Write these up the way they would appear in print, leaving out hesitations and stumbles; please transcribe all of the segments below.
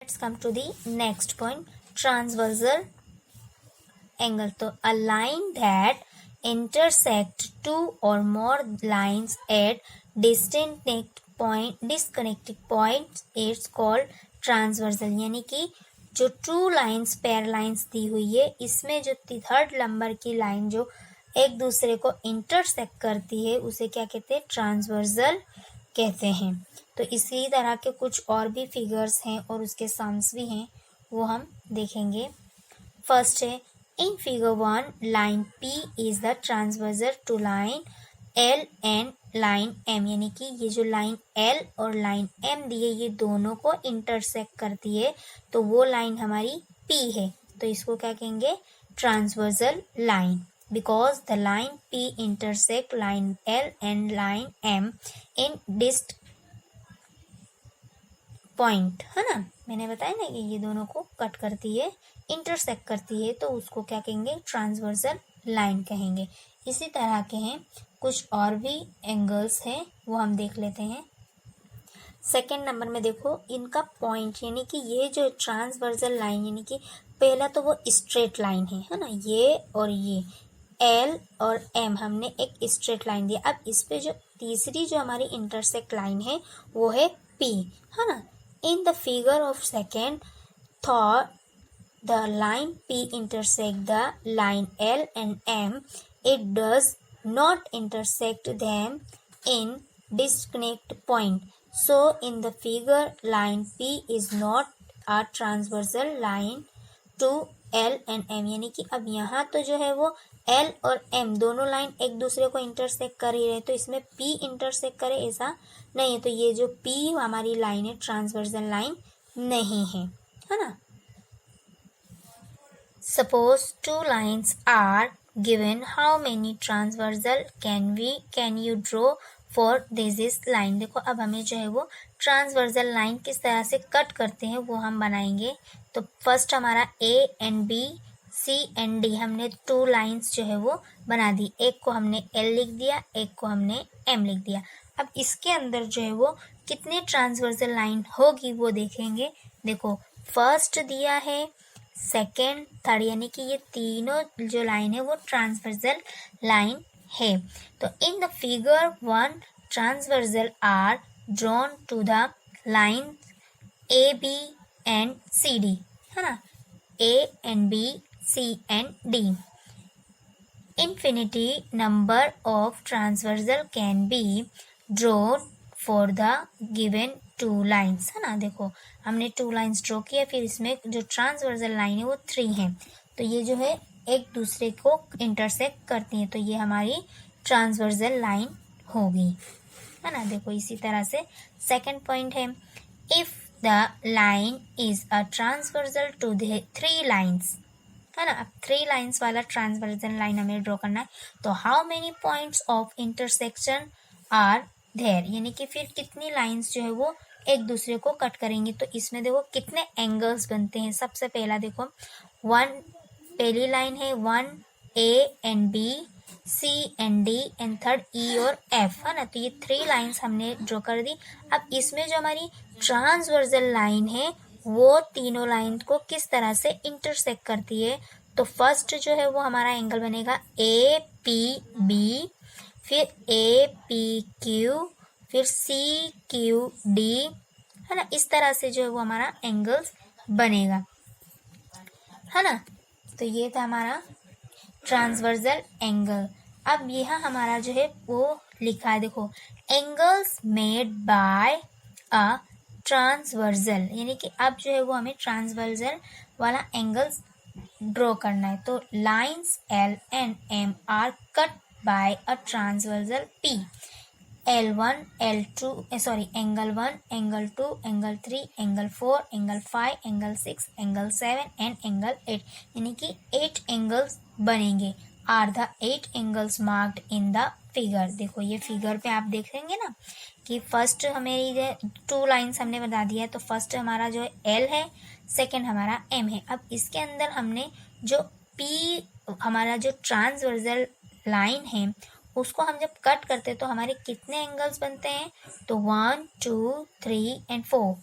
Let's come to the next point, transversal angle. तो a line that intersect two or more lines at disconnected points is called transversal. यानी कि जो two lines पैर lines दी हुई है, इसमें जो थर्ड नंबर की लाइन जो एक दूसरे को इंटरसेक्ट करती है उसे क्या कहते हैं? ट्रांसवर्सल कहते हैं. तो इसी तरह के कुछ और भी फिगर्स हैं और उसके सम्स भी हैं, वो हम देखेंगे. फर्स्ट है, in figure 1 line P is the transversal to line L and line M. यानी कि ये जो लाइन L और लाइन M दी है, ये दोनों को इंटरसेक्ट करती है, तो वो लाइन हमारी P है. तो इसको क्या कहेंगे? Transversal line. Because the line P intersect line L and line M in distant point, है ना. मैंने बताया ना कि ये दोनों को कट करती है, इंटरसेक्ट करती है, तो उसको क्या कहेंगे? ट्रांसवर्सल लाइन कहेंगे. इसी तरह के हैं कुछ और भी एंगल्स हैं, वो हम देख लेते हैं. सेकेंड नंबर में देखो, इनका पॉइंट यानी कि ये जो ट्रांसवर्सल लाइन यानी कि पहला तो वो स्ट्रेट लाइन है ना, ये और ये L और M हमने एक स्ट्रेट लाइन दिया. अब इस पे जो तीसरी जो हमारी इंटरसेक्ट लाइन है वो है P, है ना. इन the figure of second thought the line P intersect the line L and M. It does not intersect them in disconnect point. So in the figure line P is not a transversal line to L and M. यानी कि अब यहाँ तो जो है वो L और M दोनों लाइन एक दूसरे को इंटरसेक्ट कर ही रहे, तो इसमें P इंटरसेक्ट करे ऐसा नहीं है. तो ये जो P हमारी लाइन है ट्रांसवर्सल लाइन नहीं है ना. Suppose two lines are given. How many transversal can you draw for this line? देखो अब हमें जो है वो ट्रांसवर्सल लाइन किस तरह से कट करते हैं वो हम बनाएंगे. तो फर्स्ट हमारा A and B, C and D हमने टू लाइंस जो है वो बना दी. एक को हमने L लिख दिया, एक को हमने M लिख दिया. अब इसके अंदर जो है वो कितने ट्रांसवर्सल लाइन होगी वो देखेंगे. देखो फर्स्ट दिया है, सेकेंड, थर्ड, यानी कि ये तीनों जो लाइन है वो ट्रांसवर्सल लाइन है. तो in the figure 1 transversal are drawn to the line A B and C D, है ना. A and B, C and D. Infinity number of transversal can be drawn for the given two lines, है ना. देखो हमने two lines draw किया, फिर इसमें जो ट्रांसवर्सल लाइन है वो 3 है, तो ये जो है एक दूसरे को इंटरसेक्ट करती है, तो ये हमारी ट्रांसवर्सल लाइन होगी, है ना. देखो इसी तरह से सेकंड पॉइंट है, if the line is a transversal to the 3 lines, है ना. अब 3 लाइन्स वाला ट्रांसवर्सल लाइन हमें ड्रॉ करना है, तो how many points of intersection are there, यानी कि फिर कितनी लाइन्स जो है वो एक दूसरे को कट करेंगी. तो इसमें देखो कितने एंगल्स बनते हैं. सबसे पहला देखो 1 पहली लाइन है 1 A and B, C and D and third E और F, है ना. तो ये 3 लाइन्स हमने ड्रॉ कर दी. अब इसमें जो हमारी ट्रांसवर्सल लाइन है वो तीनों लाइन को किस तरह से इंटरसेक्ट करती है. तो फर्स्ट जो है वो हमारा एंगल बनेगा APB, फिर APQ, फिर CQD, है ना. इस तरह से जो है वो हमारा एंगल्स बनेगा, है ना. तो ये था हमारा ट्रांसवर्सल एंगल. अब यहाँ हमारा जो है वो लिखा है, देखो angles made by a transversal, यानी कि अब जो है वो हमें ट्रांसवर्सल वाला एंगल्स ड्रॉ करना है. तो lines L and M are cut by a transversal P. L1, L2, angle 1, angle 2, angle 3, angle 4, angle 5, angle 6, angle 7 and angle 8, यानी कि 8 एंगल्स बनेंगे. Are the 8 angles marked in the figure. देखो ये figure पे आप देखेंगे ना कि फर्स्ट हमें 2 लाइन्स हमने बता दिया है, तो फर्स्ट हमारा जो L है, सेकेंड हमारा M है. अब इसके अंदर हमने जो P हमारा जो ट्रांसवर्सल लाइन है उसको हम जब कट करते हैं तो हमारे कितने एंगल्स बनते हैं. तो 1, 2, 3 एंड 4,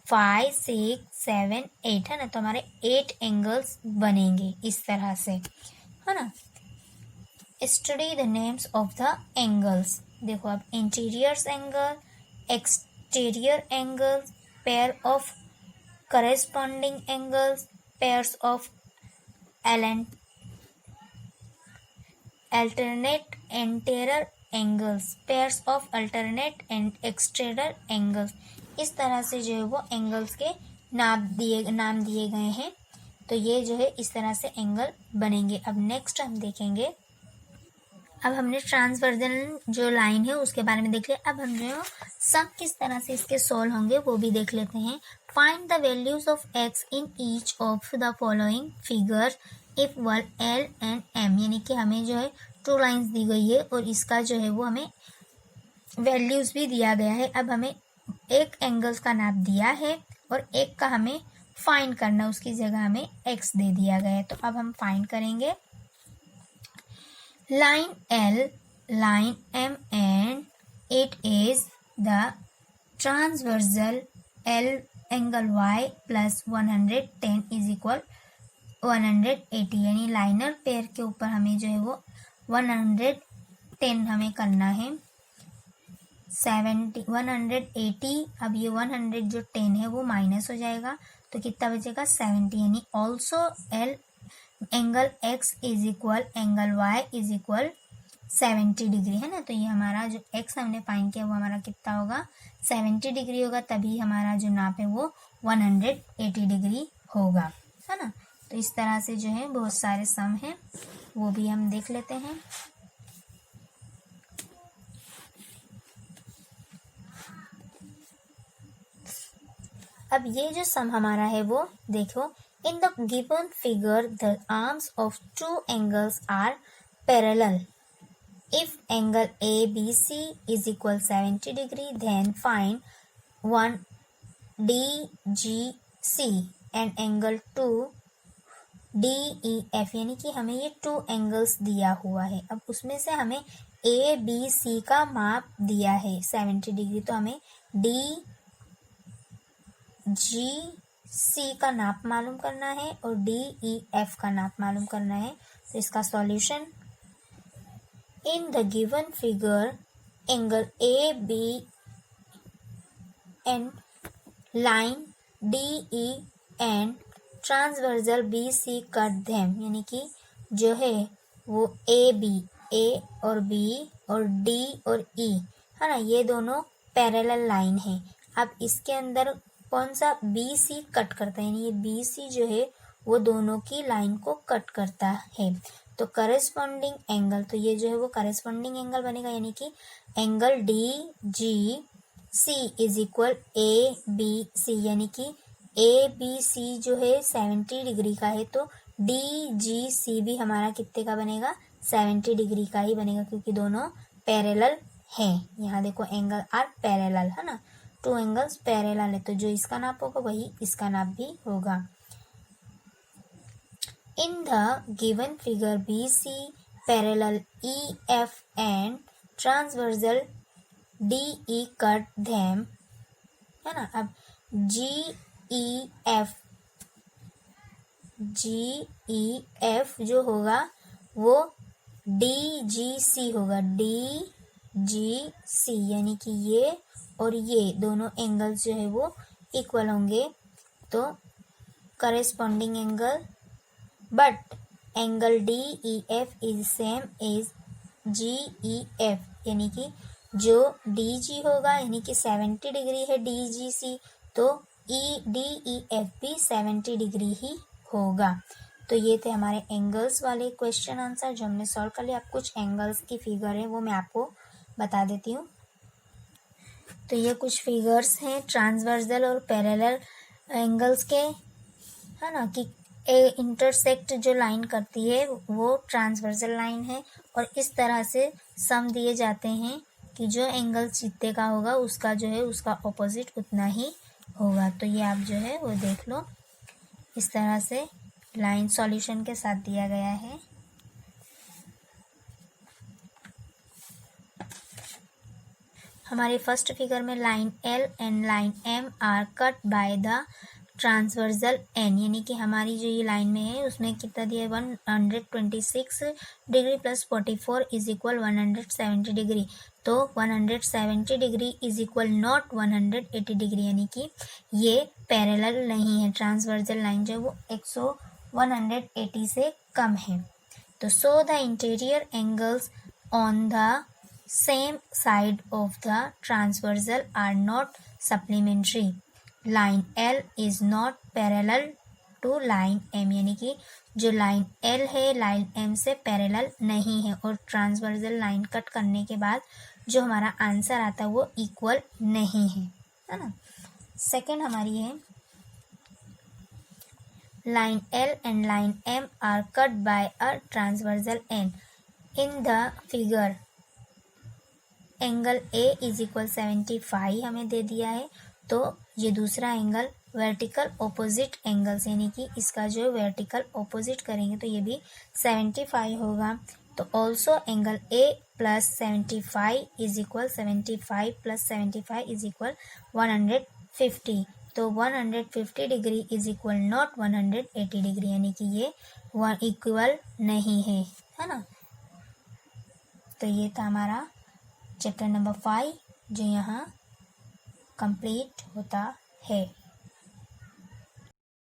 5, 6, 7, 8 है ना, तो हमारे 8 एंगल्स बनेंगे इस तरह से, है ना। Study the names of the angles. देखो अब interiors angle, exterior angle, pair of corresponding angles, pairs of alternate anterior angles, pairs of alternate and exterior angles। इस तरह से जो है वो एंगल्स के नाम दिए गए हैं। तो ये जो है इस तरह से एंगल बनेंगे। अब नेक्स्ट हम देखेंगे, अब हमने ट्रांसवर्जल जो लाइन है उसके बारे में देख लिया। अब हम जो सम किस तरह से इसके सोल्व होंगे वो भी देख लेते हैं। Find the values of x in each of the following figure if one L and M, यानी कि हमें जो है 2 लाइन्स दी गई है और इसका जो है वो हमें वैल्यूज भी दिया गया है। अब हमें एक एंगल्स का नाप दिया है और एक का हमें फाइंड करना, उसकी जगह हमें x दे दिया गया है। तो अब हम फाइंड करेंगे line L, line M and it is the transversal L angle Y plus 110 is equal 180, यानी लाइनर पेयर के ऊपर हमें जो है वो 110 हमें करना है। 180, अब ये 100 जो 10 है वो माइनस हो जाएगा तो कितना बचेगा 70, यानी also L angle x is equal angle y is equal 70 degree, है ना। तो ये हमारा जो x हमने फाइंड किया वो हमारा कितना होगा 70 डिग्री होगा, तभी हमारा जो नाप है वो 180 डिग्री होगा, है ना। तो इस तरह से जो है बहुत सारे सम हैं वो भी हम देख लेते हैं। अब ये जो सम हमारा है वो देखो, in the given figure the arms of 2 angles are parallel. If angle ABC is equal 70 degree then find one DGC and angle 2 DEF, यानी कि हमें ये 2 एंगल्स दिया हुआ है। अब उसमें से हमें ABC का माप दिया है 70 डिग्री, तो हमें DGC का नाप मालूम करना है और DEF का नाप मालूम करना है। तो इसका solution, in the given figure angle AB and line DE and transversal BC cut them, यानी कि जो है वो A और B और D और E, है ना, ये दोनों पैरेलल लाइन है। अब इसके अंदर कौन सा BC कट करता है, यानी ये BC जो है वो दोनों की लाइन को कट करता है। तो करेस्पॉन्डिंग एंगल, तो ये जो है वो करेस्पॉन्डिंग एंगल बनेगा, यानी कि angle DGC is equal ABC, यानी कि ABC जो है 70 डिग्री का है तो DGC भी हमारा कितने का बनेगा 70 डिग्री का ही बनेगा, क्योंकि दोनों पैरेलल हैं। यहाँ देखो एंगल आर पैरेलल, है ना, 2 एंगल्स पैरेलल है, तो जो इसका नाप होगा वही इसका नाप भी होगा। In the given figure BC parallel EF and transversal DE cut them, है ना। अब GEF जो होगा वो DGC होगा, DGC, यानी कि ये और ये दोनों एंगल्स जो है वो इक्वल होंगे। तो corresponding angle, but angle DEF is same as GEF, यानी कि जो DG होगा यानी कि 70 डिग्री है DGC, तो DEF भी 70 डिग्री ही होगा। तो ये थे हमारे एंगल्स वाले क्वेश्चन आंसर जो हमने सॉल्व कर लिया। अब कुछ एंगल्स की फिगर है वो मैं आपको बता देती हूँ। तो ये कुछ फिगर्स हैं ट्रांसवर्सल और पैरेलल एंगल्स के, है ना, कि इंटरसेक्ट जो लाइन करती है वो ट्रांसवर्सल लाइन है, और इस तरह से सम दिए जाते हैं कि जो एंगल जितने का होगा उसका जो है उसका ऑपोजिट उतना ही होगा। तो ये आप जो है वो देख लो, इस तरह से लाइन सॉल्यूशन के साथ दिया गया है। हमारे फर्स्ट फिगर में line L and line M are cut by the transversal N, यानी कि हमारी जो ये लाइन में है उसमें कितना दिया है 126 degree plus 44 is equal 170 degree. तो 170 degree is equal not 180 degree, यानी कि ये पैरेलल नहीं है। ट्रांसवर्सल लाइन जो है वो 180 से कम है। तो so the interior angles on the same side of the transversal are not supplementary. Line L is not parallel to line M, यानी कि जो लाइन एल है लाइन एम से पैरेलल नहीं है, और ट्रांसवर्सल लाइन कट करने के बाद जो हमारा आंसर आता है वो इक्वल नहीं है ना। सेकेंड हमारी है line L and line M are cut by a transversal N. In the figure angle A is equal 75 हमें दे दिया है, तो ये दूसरा एंगल वर्टिकल ऑपोजिट एंगल से, यानी कि इसका जो वर्टिकल ऑपोजिट करेंगे तो ये भी 75 होगा। तो also angle A plus 75 is equal 75 plus 75 is equal 150। तो 150 degree is equal not 180 degree, यानी कि ये इक्वल नहीं है ना। तो ये था हमारा चैप्टर नंबर 5 जो यहाँ कंप्लीट होता है।